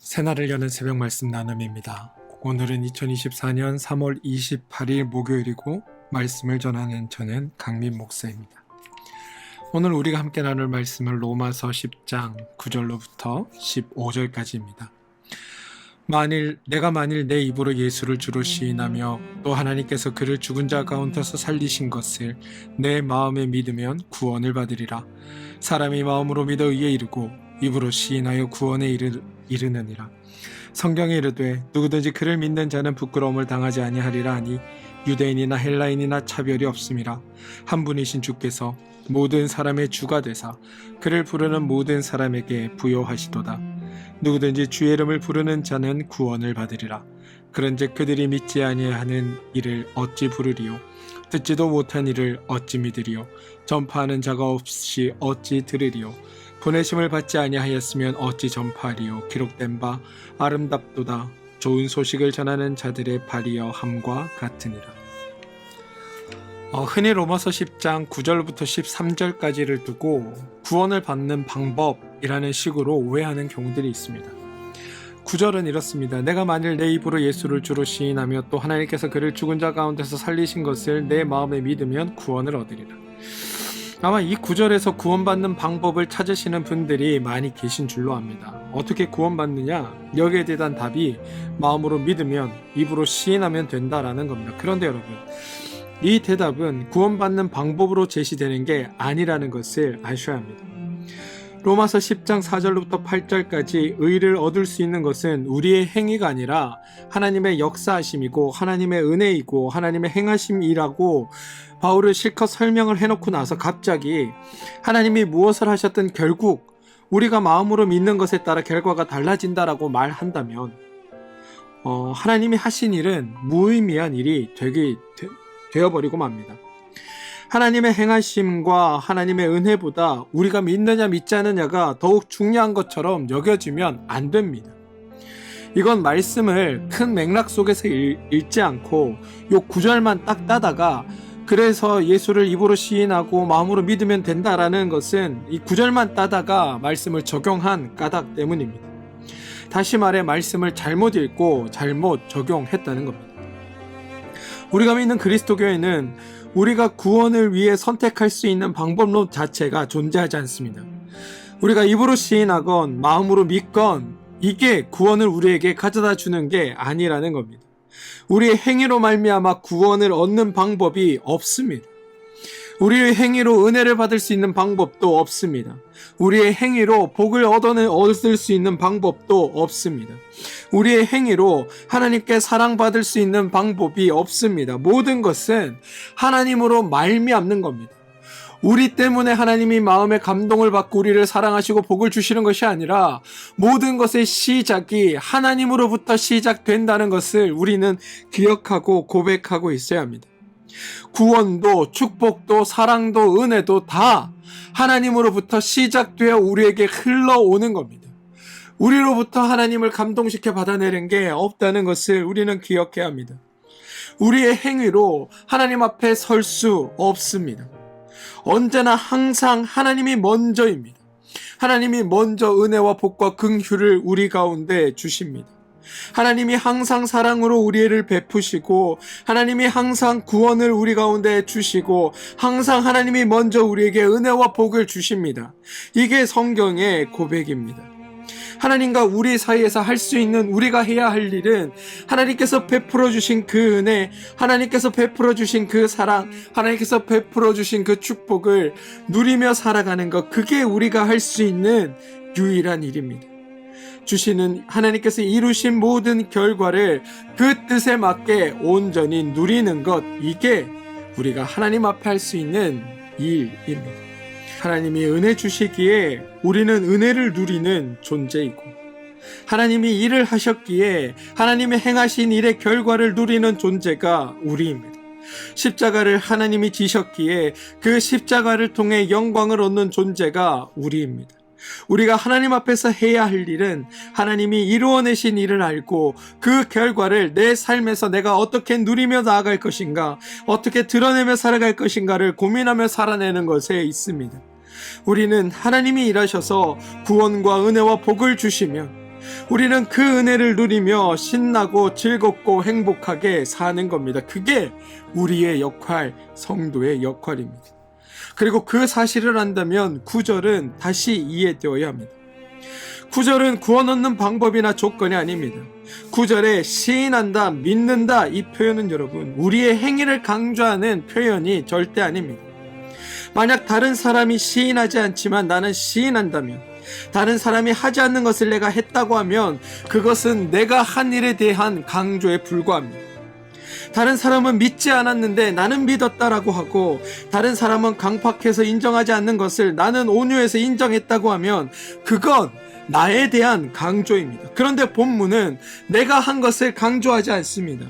새날을 여는 새벽 말씀 나눔입니다. 오늘은 2024년 3월 28일 목요일이고 말씀을 전하는 저는 강민 목사입니다. 오늘 우리가 함께 나눌 말씀은 로마서 10장 9절로부터 15절까지입니다. 내가 만일 내 입으로 예수를 주로 시인하며 또 하나님께서 그를 죽은 자 가운데서 살리신 것을 내 마음에 믿으면 구원을 받으리라. 사람이 마음으로 믿어 의에 이르고 입으로 시인하여 구원에 이르느니라. 성경에 이르되 누구든지 그를 믿는 자는 부끄러움을 당하지 아니하리라 하니 유대인이나 헬라인이나 차별이 없음이라. 한 분이신 주께서 모든 사람의 주가 되사 그를 부르는 모든 사람에게 부요하시도다. 누구든지 주의 이름을 부르는 자는 구원을 받으리라. 그런즉 그들이 믿지 아니하는 이를 어찌 부르리요? 듣지도 못한 이를 어찌 믿으리요? 전파하는 자가 없이 어찌 들으리요? 보내심을 받지 아니하였으면 어찌 전파하리요? 기록된 바 아름답도다. 좋은 소식을 전하는 자들의 발이여 함과 같으니라. 흔히 로마서 10장 9절부터 13절까지를 두고 구원을 받는 방법이라는 식으로 오해하는 경우들이 있습니다. 9절은 이렇습니다. 내가 만일 내 입으로 예수를 주로 시인하며 또 하나님께서 그를 죽은 자 가운데서 살리신 것을 내 마음에 믿으면 구원을 얻으리라. 아마 이 9절에서 구원받는 방법을 찾으시는 분들이 많이 계신 줄로 압니다. 어떻게 구원받느냐? 여기에 대한 답이 마음으로 믿으면 입으로 시인하면 된다라는 겁니다. 그런데 여러분, 이 대답은 구원받는 방법으로 제시되는 게 아니라는 것을 아셔야 합니다. 로마서 10장 4절부터 8절까지 의를 얻을 수 있는 것은 우리의 행위가 아니라 하나님의 역사하심이고 하나님의 은혜이고 하나님의 행하심이라고 바울을 실컷 설명을 해놓고 나서 갑자기 하나님이 무엇을 하셨든 결국 우리가 마음으로 믿는 것에 따라 결과가 달라진다라고 말한다면 하나님이 하신 일은 무의미한 일이 되어버리고 맙니다. 하나님의 행하심과 하나님의 은혜보다 우리가 믿느냐 믿지 않느냐가 더욱 중요한 것처럼 여겨지면 안 됩니다. 이건 말씀을 큰 맥락 속에서 읽지 않고 요 9절만 딱 따다가 그래서 예수를 입으로 시인하고 마음으로 믿으면 된다라는 것은 이 9절만 따다가 말씀을 적용한 까닭 때문입니다. 다시 말해 말씀을 잘못 읽고 잘못 적용했다는 겁니다. 우리가 믿는 그리스도교회는 우리가 구원을 위해 선택할 수 있는 방법론 자체가 존재하지 않습니다. 우리가 입으로 시인하건 마음으로 믿건 이게 구원을 우리에게 가져다 주는 게 아니라는 겁니다. 우리의 행위로 말미암아 구원을 얻는 방법이 없습니다. 우리의 행위로 은혜를 받을 수 있는 방법도 없습니다. 우리의 행위로 복을 얻을 수 있는 방법도 없습니다. 우리의 행위로 하나님께 사랑받을 수 있는 방법이 없습니다. 모든 것은 하나님으로 말미암는 겁니다. 우리 때문에 하나님이 마음의 감동을 받고 우리를 사랑하시고 복을 주시는 것이 아니라 모든 것의 시작이 하나님으로부터 시작된다는 것을 우리는 기억하고 고백하고 있어야 합니다. 구원도 축복도 사랑도 은혜도 다 하나님으로부터 시작되어 우리에게 흘러오는 겁니다. 우리로부터 하나님을 감동시켜 받아내는 게 없다는 것을 우리는 기억해야 합니다. 우리의 행위로 하나님 앞에 설 수 없습니다. 언제나 항상 하나님이 먼저입니다. 하나님이 먼저 은혜와 복과 긍휼을 우리 가운데 주십니다. 하나님이 항상 사랑으로 우리를 베푸시고 하나님이 항상 구원을 우리 가운데 주시고 항상 하나님이 먼저 우리에게 은혜와 복을 주십니다. 이게 성경의 고백입니다. 하나님과 우리 사이에서 할 수 있는 우리가 해야 할 일은 하나님께서 베풀어 주신 그 은혜, 하나님께서 베풀어 주신 그 사랑, 하나님께서 베풀어 주신 그 축복을 누리며 살아가는 것, 그게 우리가 할 수 있는 유일한 일입니다. 주시는 하나님께서 이루신 모든 결과를 그 뜻에 맞게 온전히 누리는 것, 이게 우리가 하나님 앞에 할 수 있는 일입니다. 하나님이 은혜 주시기에 우리는 은혜를 누리는 존재이고 하나님이 일을 하셨기에 하나님이 행하신 일의 결과를 누리는 존재가 우리입니다. 십자가를 하나님이 지셨기에 그 십자가를 통해 영광을 얻는 존재가 우리입니다. 우리가 하나님 앞에서 해야 할 일은 하나님이 이루어내신 일을 알고 그 결과를 내 삶에서 내가 어떻게 누리며 나아갈 것인가, 어떻게 드러내며 살아갈 것인가를 고민하며 살아내는 것에 있습니다. 우리는 하나님이 일하셔서 구원과 은혜와 복을 주시면 우리는 그 은혜를 누리며 신나고 즐겁고 행복하게 사는 겁니다. 그게 우리의 역할, 성도의 역할입니다. 그리고 그 사실을 안다면 9절은 다시 이해되어야 합니다. 9절은 구원 얻는 방법이나 조건이 아닙니다. 9절에 시인한다, 믿는다 이 표현은 여러분 우리의 행위를 강조하는 표현이 절대 아닙니다. 만약 다른 사람이 시인하지 않지만 나는 시인한다면, 다른 사람이 하지 않는 것을 내가 했다고 하면 그것은 내가 한 일에 대한 강조에 불과합니다. 다른 사람은 믿지 않았는데 나는 믿었다라고 하고, 다른 사람은 강팍해서 인정하지 않는 것을 나는 온유해서 인정했다고 하면 그건 나에 대한 강조입니다. 그런데 본문은 내가 한 것을 강조하지 않습니다.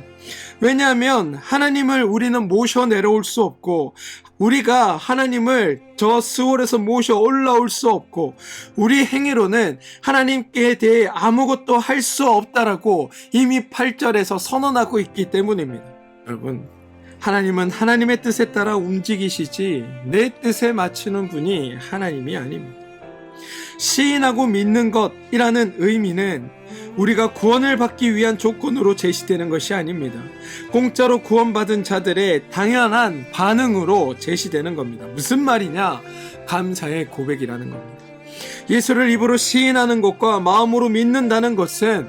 왜냐하면 하나님을 우리는 모셔 내려올 수 없고, 우리가 하나님을 저 스월에서 모셔 올라올 수 없고, 우리 행위로는 하나님께 대해 아무것도 할 수 없다라고 이미 8절에서 선언하고 있기 때문입니다. 여러분, 하나님은 하나님의 뜻에 따라 움직이시지 내 뜻에 맞추는 분이 하나님이 아닙니다. 시인하고 믿는 것이라는 의미는 우리가 구원을 받기 위한 조건으로 제시되는 것이 아닙니다. 공짜로 구원받은 자들의 당연한 반응으로 제시되는 겁니다. 무슨 말이냐? 감사의 고백이라는 겁니다. 예수를 입으로 시인하는 것과 마음으로 믿는다는 것은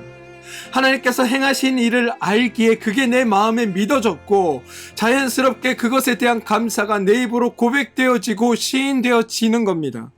하나님께서 행하신 일을 알기에 그게 내 마음에 믿어졌고, 자연스럽게 그것에 대한 감사가 내 입으로 고백되어지고 시인되어지는 겁니다.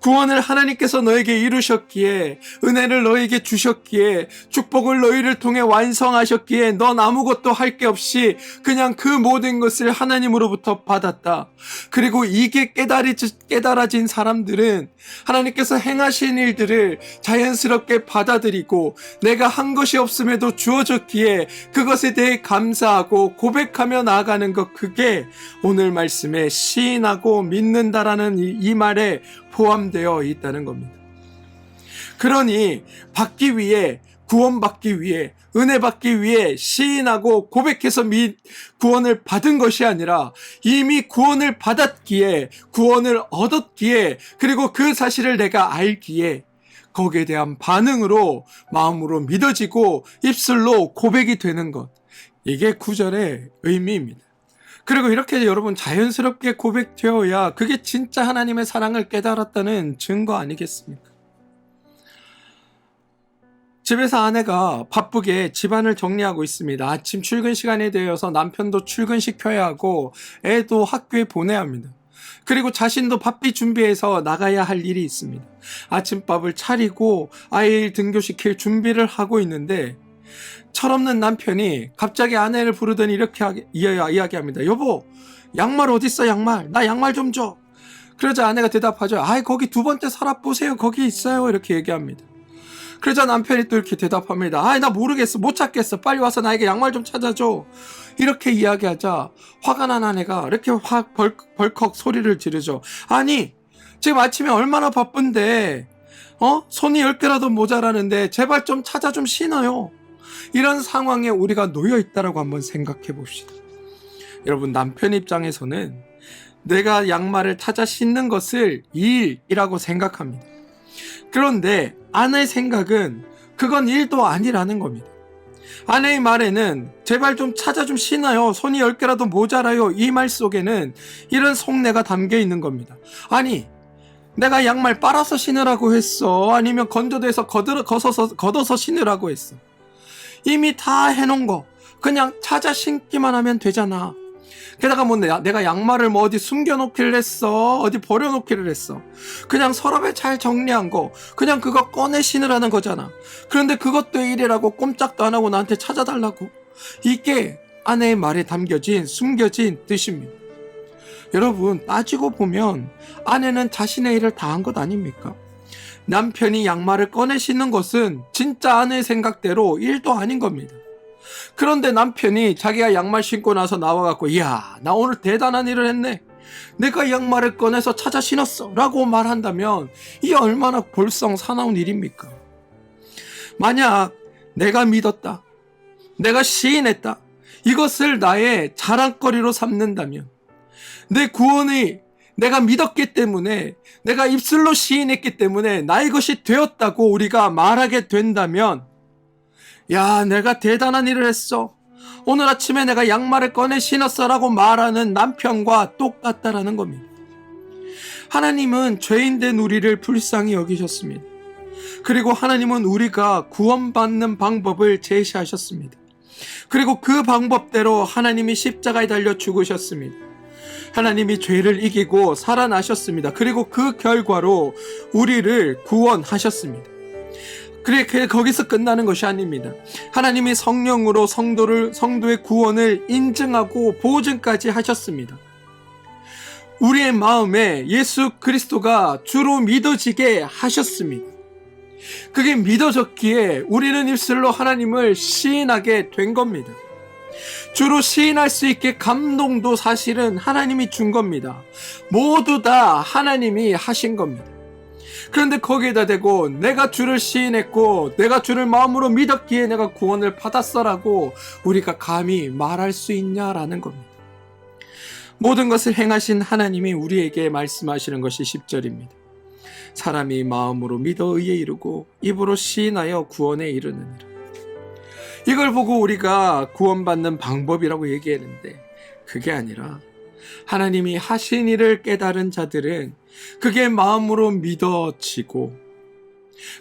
구원을 하나님께서 너에게 이루셨기에, 은혜를 너에게 주셨기에, 축복을 너희를 통해 완성하셨기에 넌 아무것도 할 게 없이 그냥 그 모든 것을 하나님으로부터 받았다. 그리고 이게 깨달아진 사람들은 하나님께서 행하신 일들을 자연스럽게 받아들이고, 내가 한 것이 없음에도 주어졌기에 그것에 대해 감사하고 고백하며 나아가는 것, 그게 오늘 말씀에 시인하고 믿는다라는 이 말에 포함되어 있다는 겁니다. 그러니 받기 위해, 구원받기 위해, 은혜 받기 위해 시인하고 고백해서 구원을 받은 것이 아니라 이미 구원을 받았기에, 구원을 얻었기에, 그리고 그 사실을 내가 알기에 거기에 대한 반응으로 마음으로 믿어지고 입술로 고백이 되는 것, 이게 9절의 의미입니다. 그리고 이렇게 여러분 자연스럽게 고백되어야 그게 진짜 하나님의 사랑을 깨달았다는 증거 아니겠습니까? 집에서 아내가 바쁘게 집안을 정리하고 있습니다. 아침 출근 시간이 되어서 남편도 출근시켜야 하고 애도 학교에 보내야 합니다. 그리고 자신도 바삐 준비해서 나가야 할 일이 있습니다. 아침밥을 차리고 아이를 등교시킬 준비를 하고 있는데 철없는 남편이 갑자기 아내를 부르더니 이렇게 이야기합니다. 여보, 양말 어딨어? 양말. 나 양말 좀 줘. 그러자 아내가 대답하죠. 아이, 거기 두 번째 서랍 보세요. 거기 있어요. 이렇게 얘기합니다. 그러자 남편이 또 이렇게 대답합니다. 아이, 나 모르겠어. 못 찾겠어. 빨리 와서 나에게 양말 좀 찾아줘. 이렇게 이야기하자 화가 난 아내가 이렇게 벌컥 소리를 지르죠. 아니, 지금 아침에 얼마나 바쁜데 손이 10개라도 모자라는데 제발 좀 찾아 좀 신어요. 이런 상황에 우리가 놓여 있다라고 한번 생각해 봅시다. 여러분, 남편 입장에서는 내가 양말을 찾아 신는 것을 일이라고 생각합니다. 그런데 아내의 생각은 그건 일도 아니라는 겁니다. 아내의 말에는 제발 좀 찾아 좀 신어요. 손이 10개라도 모자라요. 이 말 속에는 이런 속내가 담겨 있는 겁니다. 아니, 내가 양말 빨아서 신으라고 했어? 아니면 건조대에서 걷어서 신으라고 했어? 이미 다 해놓은 거 그냥 찾아 신기만 하면 되잖아. 게다가 뭐 내가 양말을 뭐 어디 숨겨놓기를 했어? 어디 버려놓기를 했어? 그냥 서랍에 잘 정리한 거 그냥 그거 꺼내 신으라는 거잖아. 그런데 그것도 일이라고 꼼짝도 안 하고 나한테 찾아달라고? 이게 아내의 말에 담겨진 숨겨진 뜻입니다. 여러분, 따지고 보면 아내는 자신의 일을 다 한 것 아닙니까? 남편이 양말을 꺼내 신는 것은 진짜 아내의 생각대로 일도 아닌 겁니다. 그런데 남편이 자기가 양말 신고 나서 나와갖고 이야, 나 오늘 대단한 일을 했네. 내가 양말을 꺼내서 찾아 신었어 라고 말한다면 이게 얼마나 볼썽 사나운 일입니까? 만약 내가 믿었다, 내가 시인했다, 이것을 나의 자랑거리로 삼는다면, 내 구원이 내가 믿었기 때문에, 내가 입술로 시인했기 때문에 나의 것이 되었다고 우리가 말하게 된다면, 야, 내가 대단한 일을 했어, 오늘 아침에 내가 양말을 꺼내 신었어 라고 말하는 남편과 똑같다라는 겁니다. 하나님은 죄인된 우리를 불쌍히 여기셨습니다. 그리고 하나님은 우리가 구원받는 방법을 제시하셨습니다. 그리고 그 방법대로 하나님이 십자가에 달려 죽으셨습니다. 하나님이 죄를 이기고 살아나셨습니다. 그리고 그 결과로 우리를 구원하셨습니다. 그래, 거기서 끝나는 것이 아닙니다. 하나님이 성령으로 성도의 구원을 인증하고 보증까지 하셨습니다. 우리의 마음에 예수 그리스도가 주로 믿어지게 하셨습니다. 그게 믿어졌기에 우리는 입술로 하나님을 시인하게 된 겁니다. 주로 시인할 수 있게 감동도 사실은 하나님이 준 겁니다. 모두 다 하나님이 하신 겁니다. 그런데 거기에다 대고 내가 주를 시인했고 내가 주를 마음으로 믿었기에 내가 구원을 받았어라고 우리가 감히 말할 수 있냐라는 겁니다. 모든 것을 행하신 하나님이 우리에게 말씀하시는 것이 10절입니다. 사람이 마음으로 믿어 의에 이르고 입으로 시인하여 구원에 이르느니라. 이걸 보고 우리가 구원받는 방법이라고 얘기했는데 그게 아니라 하나님이 하신 일을 깨달은 자들은 그게 마음으로 믿어지고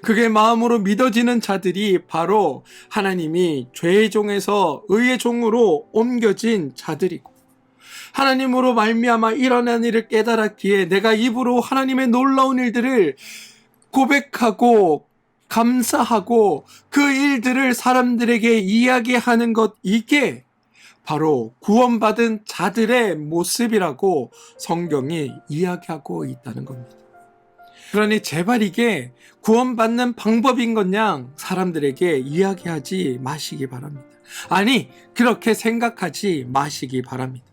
그게 마음으로 믿어지는 자들이 바로 하나님이 죄의 종에서 의의 종으로 옮겨진 자들이고 하나님으로 말미암아 일어난 일을 깨달았기에 내가 입으로 하나님의 놀라운 일들을 고백하고 감사하고 그 일들을 사람들에게 이야기하는 것, 이게 바로 구원받은 자들의 모습이라고 성경이 이야기하고 있다는 겁니다. 그러니 제발 이게 구원받는 방법인 것냥 사람들에게 이야기하지 마시기 바랍니다. 아니, 그렇게 생각하지 마시기 바랍니다.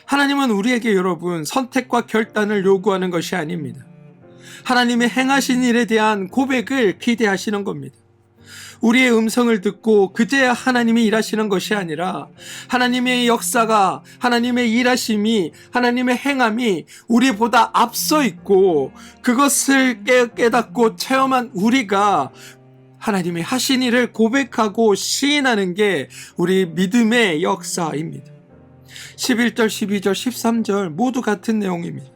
하나님은 우리에게 여러분 선택과 결단을 요구하는 것이 아닙니다. 하나님의 행하신 일에 대한 고백을 기대하시는 겁니다. 우리의 음성을 듣고 그제야 하나님이 일하시는 것이 아니라 하나님의 역사가, 하나님의 일하심이, 하나님의 행함이 우리보다 앞서 있고 그것을 깨닫고 체험한 우리가 하나님의 하신 일을 고백하고 시인하는 게 우리 믿음의 역사입니다. 11절, 12절, 13절 모두 같은 내용입니다.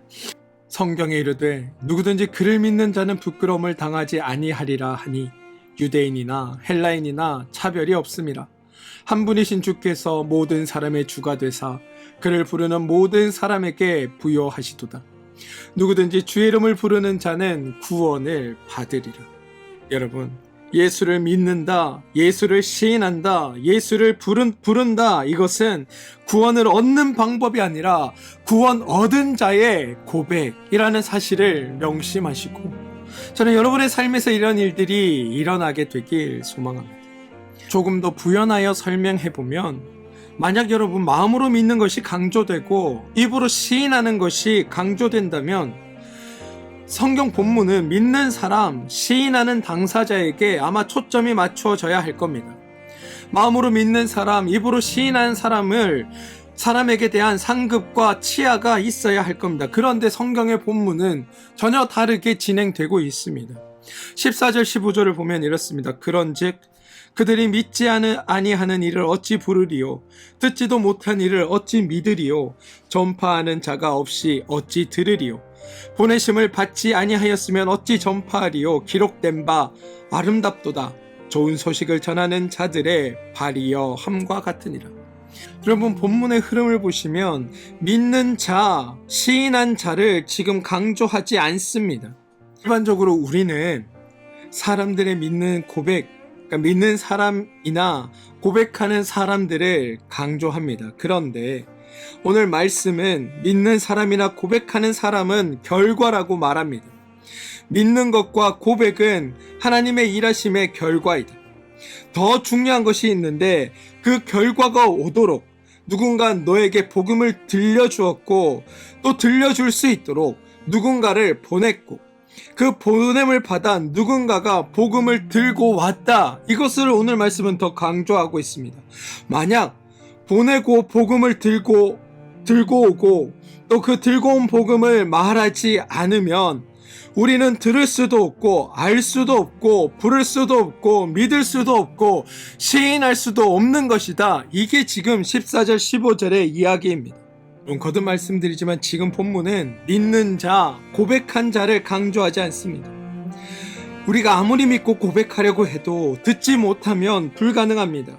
성경에 이르되 누구든지 그를 믿는 자는 부끄러움을 당하지 아니하리라 하니 유대인이나 헬라인이나 차별이 없음이라. 한 분이신 주께서 모든 사람의 주가 되사 그를 부르는 모든 사람에게 부여하시도다. 누구든지 주의 이름을 부르는 자는 구원을 받으리라. 여러분, 예수를 믿는다, 예수를 시인한다, 예수를 부른다, 이것은 구원을 얻는 방법이 아니라 구원 얻은 자의 고백이라는 사실을 명심하시고 저는 여러분의 삶에서 이런 일들이 일어나게 되길 소망합니다. 조금 더 부연하여 설명해보면 만약 여러분 마음으로 믿는 것이 강조되고 입으로 시인하는 것이 강조된다면 성경 본문은 믿는 사람, 시인하는 당사자에게 아마 초점이 맞춰져야 할 겁니다. 마음으로 믿는 사람, 입으로 시인하는 사람에게 대한 상급과 치하가 있어야 할 겁니다. 그런데 성경의 본문은 전혀 다르게 진행되고 있습니다. 14절 15절을 보면 이렇습니다. 그런즉 그들이 믿지 아니하는 일을 어찌 부르리요? 듣지도 못한 일을 어찌 믿으리요? 전파하는 자가 없이 어찌 들으리요? 보내심을 받지 아니하였으면 어찌 전파하리요? 기록된 바 아름답도다. 좋은 소식을 전하는 자들의 발이여 함과 같으니라. 여러분, 본문의 흐름을 보시면 믿는 자, 시인한 자를 지금 강조하지 않습니다. 일반적으로 우리는 사람들의 믿는 고백, 그러니까 믿는 사람이나 고백하는 사람들을 강조합니다. 그런데 오늘 말씀은 믿는 사람이나 고백하는 사람은 결과라고 말합니다. 믿는 것과 고백은 하나님의 일하심의 결과이다. 더 중요한 것이 있는데 그 결과가 오도록 누군가 너에게 복음을 들려주었고 또 들려줄 수 있도록 누군가를 보냈고 그 보냄을 받아 누군가가 복음을 들고 왔다. 이것을 오늘 말씀은 더 강조하고 있습니다. 만약 보내고 복음을 들고 들고 오고 또 그 들고 온 복음을 말하지 않으면 우리는 들을 수도 없고 알 수도 없고 부를 수도 없고 믿을 수도 없고 시인할 수도 없는 것이다. 이게 지금 14절 15절의 이야기입니다. 거듭 말씀드리지만 지금 본문은 믿는 자, 고백한 자를 강조하지 않습니다. 우리가 아무리 믿고 고백하려고 해도 듣지 못하면 불가능합니다.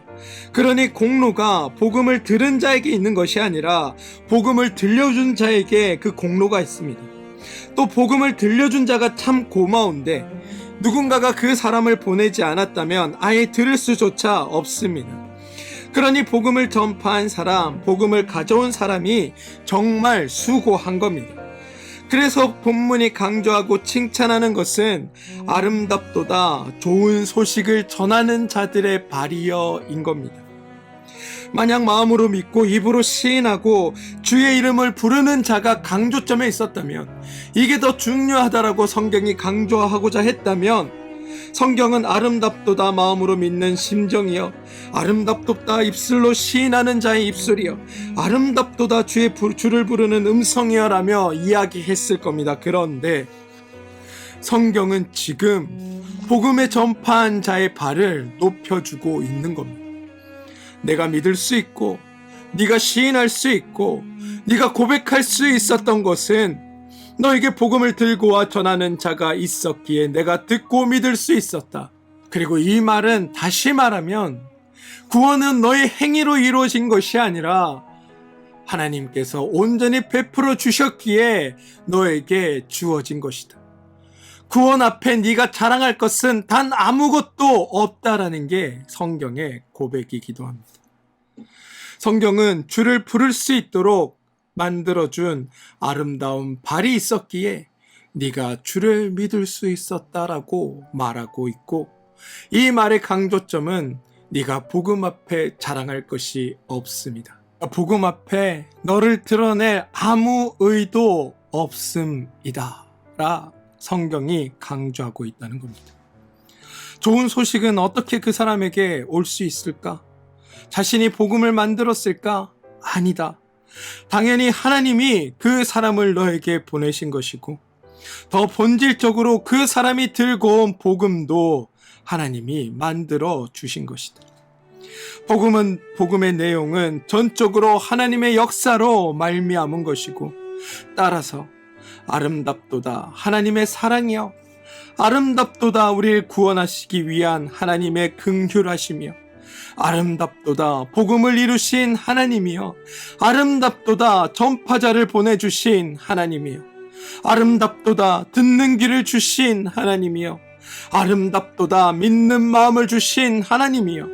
그러니 공로가 복음을 들은 자에게 있는 것이 아니라 복음을 들려준 자에게 그 공로가 있습니다. 또 복음을 들려준 자가 참 고마운데 누군가가 그 사람을 보내지 않았다면 아예 들을 수조차 없습니다. 그러니 복음을 전파한 사람, 복음을 가져온 사람이 정말 수고한 겁니다. 그래서 본문이 강조하고 칭찬하는 것은 아름답도다 좋은 소식을 전하는 자들의 발이여인 겁니다. 만약 마음으로 믿고 입으로 시인하고 주의 이름을 부르는 자가 강조점에 있었다면, 이게 더 중요하다라고 성경이 강조하고자 했다면, 성경은 아름답도다 마음으로 믿는 심정이여, 아름답도다 입술로 시인하는 자의 입술이여, 아름답도다 주를 부르는 음성이여 라며 이야기했을 겁니다. 그런데 성경은 지금 복음에 전파한 자의 발을 높여주고 있는 겁니다. 내가 믿을 수 있고 네가 시인할 수 있고 네가 고백할 수 있었던 것은 너에게 복음을 들고 와 전하는 자가 있었기에 내가 듣고 믿을 수 있었다. 그리고 이 말은 다시 말하면 구원은 너의 행위로 이루어진 것이 아니라 하나님께서 온전히 베풀어 주셨기에 너에게 주어진 것이다. 구원 앞에 네가 자랑할 것은 단 아무것도 없다라는 게 성경의 고백이기도 합니다. 성경은 주를 부를 수 있도록 만들어준 아름다운 발이 있었기에 네가 주를 믿을 수 있었다라고 말하고 있고, 이 말의 강조점은 네가 복음 앞에 자랑할 것이 없습니다. 복음 앞에 너를 드러낼 아무 의도 없음이다 라 성경이 강조하고 있다는 겁니다. 좋은 소식은 어떻게 그 사람에게 올 수 있을까? 자신이 복음을 만들었을까? 아니다. 당연히 하나님이 그 사람을 너에게 보내신 것이고, 더 본질적으로 그 사람이 들고 온 복음도 하나님이 만들어 주신 것이다. 복음의 내용은 전적으로 하나님의 역사로 말미암은 것이고, 따라서 아름답도다 하나님의 사랑이여, 아름답도다 우리를 구원하시기 위한 하나님의 긍휼하시며, 아름답도다 복음을 이루신 하나님이여, 아름답도다 전파자를 보내주신 하나님이여, 아름답도다 듣는 귀를 주신 하나님이여, 아름답도다 믿는 마음을 주신 하나님이여,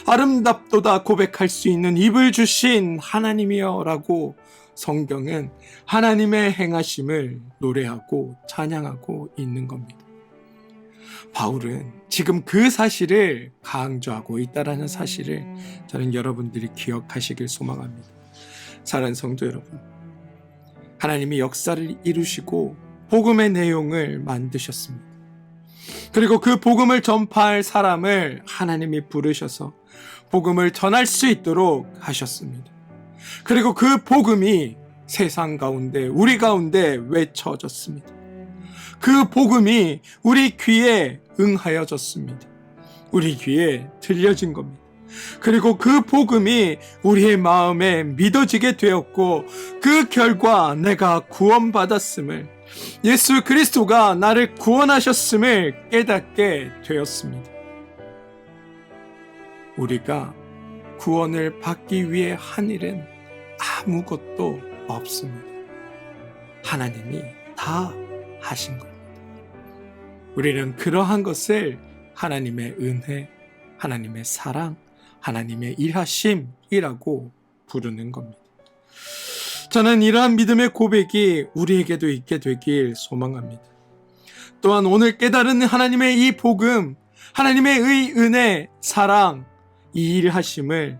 아름답도다 고백할 수 있는 입을 주신 하나님이여 라고 성경은 하나님의 행하심을 노래하고 찬양하고 있는 겁니다. 바울은 지금 그 사실을 강조하고 있다는 사실을 저는 여러분들이 기억하시길 소망합니다. 사랑하는 성도 여러분, 하나님이 역사를 이루시고 복음의 내용을 만드셨습니다. 그리고 그 복음을 전파할 사람을 하나님이 부르셔서 복음을 전할 수 있도록 하셨습니다. 그리고 그 복음이 세상 가운데, 우리 가운데 외쳐졌습니다. 그 복음이 우리 귀에 응하여졌습니다. 우리 귀에 들려진 겁니다. 그리고 그 복음이 우리의 마음에 믿어지게 되었고, 그 결과 내가 구원받았음을, 예수 그리스도가 나를 구원하셨음을 깨닫게 되었습니다. 우리가 구원을 받기 위해 한 일은 아무것도 없습니다. 하나님이 다 하신 겁니다. 우리는 그러한 것을 하나님의 은혜, 하나님의 사랑, 하나님의 일하심이라고 부르는 겁니다. 저는 이러한 믿음의 고백이 우리에게도 있게 되길 소망합니다. 또한 오늘 깨달은 하나님의 이 복음, 하나님의 은혜, 사랑, 이 일하심을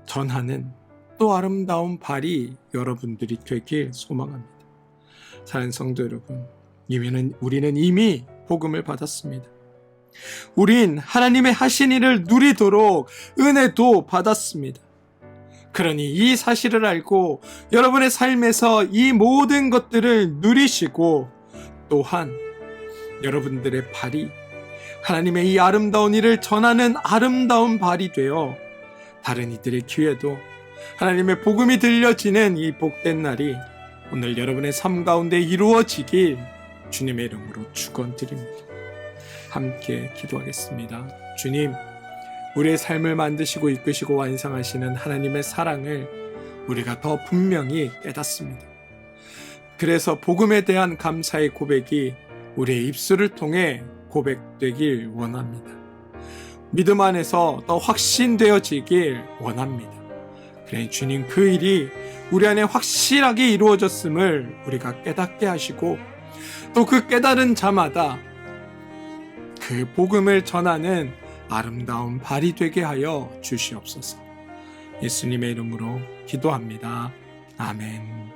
전하는 또 아름다운 발이 여러분들이 되길 소망합니다. 사랑하는 성도 여러분, 우리는 이미 복음을 받았습니다. 우린 하나님의 하신 일을 누리도록 은혜도 받았습니다. 그러니 이 사실을 알고 여러분의 삶에서 이 모든 것들을 누리시고 또한 여러분들의 발이 하나님의 이 아름다운 일을 전하는 아름다운 발이 되어 다른 이들의 귀에도 하나님의 복음이 들려지는 이 복된 날이 오늘 여러분의 삶 가운데 이루어지길 주님의 이름으로 축원드립니다. 함께 기도하겠습니다. 주님, 우리의 삶을 만드시고 이끄시고 완성하시는 하나님의 사랑을 우리가 더 분명히 깨닫습니다. 그래서 복음에 대한 감사의 고백이 우리의 입술을 통해 고백되길 원합니다. 믿음 안에서 더 확신되어지길 원합니다. 그래 주님, 그 일이 우리 안에 확실하게 이루어졌음을 우리가 깨닫게 하시고 또 그 깨달은 자마다 그 복음을 전하는 아름다운 발이 되게 하여 주시옵소서. 예수님의 이름으로 기도합니다. 아멘.